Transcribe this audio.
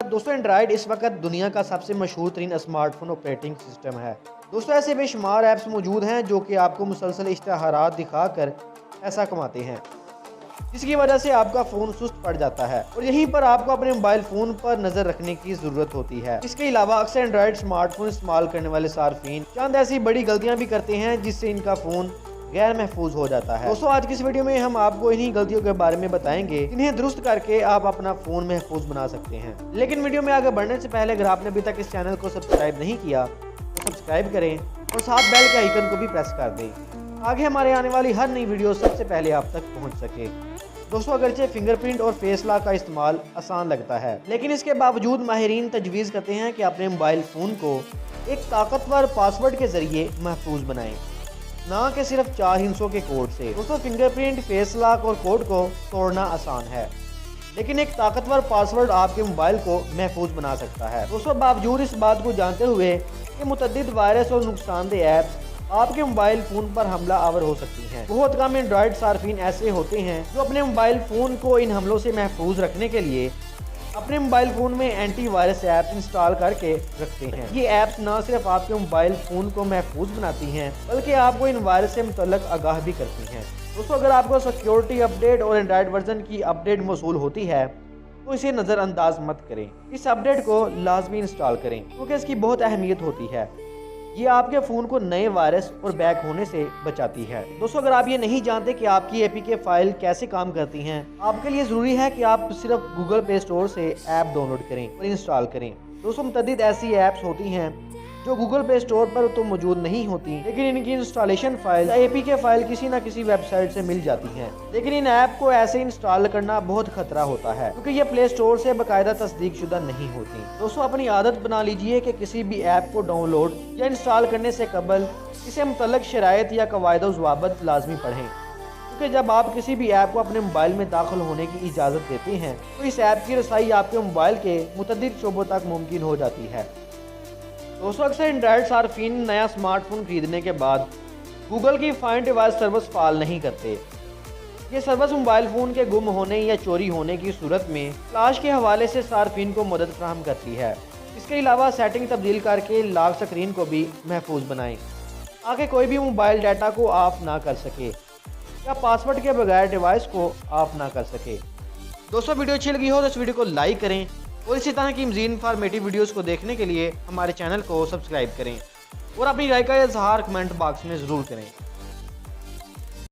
दोस्तों एंड्रॉयड इस वक्त दुनिया का सबसे मशहूर तरीन स्मार्टफोन ऑपरेटिंग सिस्टम है। दोस्तों ऐसे बेशुमार ऐप्स मौजूद हैं जो कि आपको मुसलसल इश्तहारात दिखाकर पैसा कमाते हैं, जिसकी वजह से आपका फ़ोन सुस्त पड़ जाता है और यहीं पर आपको अपने मोबाइल फ़ोन पर नज़र रखने की ज़रूरत होती है। इसके अलावा अक्सर एंड्रॉयड स्मार्टफोन इस्तेमाल करने वाले सार्फिन चंद ऐसी बड़ी गलतियां भी करते हैं जिससे इनका फ़ोन गैर महफूज हो जाता है। दोस्तों आज की इस वीडियो में हम आपको इन्हीं गलतियों के बारे में बताएंगे जिन्हें दुरुस्त करके आप अपना फ़ोन महफूज बना सकते हैं। लेकिन वीडियो में आगे बढ़ने से पहले अगर आपने अभी तक इस चैनल को सब्सक्राइब नहीं किया तो सब्सक्राइब करें और साथ बेल के आइकन को भी प्रेस कर दें, आगे हमारे आने वाली हर नई वीडियो सबसे पहले आप तक पहुँच सके। दोस्तों अगरचे फिंगरप्रिंट और फेस लॉक का इस्तेमाल आसान लगता है, लेकिन इसके बावजूद माहिरीन तजवीज़ करते हैं कि अपने मोबाइल फ़ोन को एक ताकतवर पासवर्ड के ज़रिए महफूज बनाएं, ना कि सिर्फ 4 हिस्सों के कोड से। दोस्तों फिंगरप्रिंट, फेस लॉक और कोड को तोड़ना आसान है, लेकिन एक ताकतवर पासवर्ड आपके मोबाइल को महफूज बना सकता है। दोस्तों बावजूद इस बात को जानते हुए कि मुतअद्दिद वायरस और नुकसानदेह ऐप्स आपके मोबाइल फ़ोन पर हमला आवर हो सकती हैं, बहुत कम एंड्रॉयड सार्फिन ऐसे होते हैं जो अपने मोबाइल फ़ोन को इन हमलों से महफूज रखने के लिए अपने मोबाइल फ़ोन में एंटी वायरस ऐप्स इंस्टॉल करके रखते हैं। ये ऐप्स न सिर्फ आपके मोबाइल फ़ोन को महफूज बनाती हैं बल्कि आपको इन वायरस से मुतल्लिक आगाह भी करती हैं। दोस्तों अगर आपको सिक्योरिटी अपडेट और एंड्रॉयड वर्जन की अपडेट मौसूल होती है तो इसे नज़रअंदाज मत करें, इस अपडेट को लाजमी इंस्टॉल करें क्योंकि इसकी बहुत अहमियत होती है। ये आपके फ़ोन को नए वायरस और बैक होने से बचाती है। दोस्तों अगर आप ये नहीं जानते कि आपकी एपीके फाइल कैसे काम करती हैं, आपके लिए ज़रूरी है कि आप सिर्फ गूगल प्ले स्टोर से ऐप डाउनलोड करें और इंस्टॉल करें। दोस्तों मुतअद्दिद ऐसी ऐप्स होती हैं जो गूगल प्ले स्टोर पर तो मौजूद नहीं होती, लेकिन इनकी इंस्टॉलेशन फाइल एपीके फाइल किसी न किसी वेबसाइट से मिल जाती हैं। लेकिन इन ऐप को ऐसे इंस्टॉल करना बहुत खतरा होता है क्योंकि ये प्ले स्टोर से बाकायदा तस्दीक शुदा नहीं होती। दोस्तों अपनी आदत बना लीजिए कि किसी भी ऐप को डाउनलोड या इंस्टॉल करने से कबल इसे मुतल्लिक शराइत या कवायद व ज़वाबित लाजमी पढ़ें, क्योंकि जब आप किसी भी ऐप को अपने मोबाइल में दाखिल होने की इजाज़त देते हैं तो इस ऐप की रसाई आपके मोबाइल के मुतअद्दिद शोबों तक मुमकिन हो जाती है। दोस्तों अक्सर एंड्रॉयड सार्फिन नया स्मार्टफोन खरीदने के बाद गूगल की फाइंड डिवाइस सर्विस फाल नहीं करते। ये सर्विस मोबाइल फ़ोन के गुम होने या चोरी होने की सूरत में तलाश के हवाले से सार्फिन को मदद फराहम करती है। इसके अलावा सेटिंग तब्दील करके लॉक स्क्रीन को भी महफूज बनाएं ताकि कोई भी मोबाइल डाटा को ऑफ ना कर सके या पासवर्ड के बगैर डिवाइस को ऑफ ना कर सके। दोस्तों वीडियो अच्छी लगी हो तो इस वीडियो को लाइक करें और इसी तरह की मज़ीद इन्फॉर्मेटिव वीडियोस को देखने के लिए हमारे चैनल को सब्सक्राइब करें और अपनी राय का इजहार कमेंट बॉक्स में ज़रूर करें।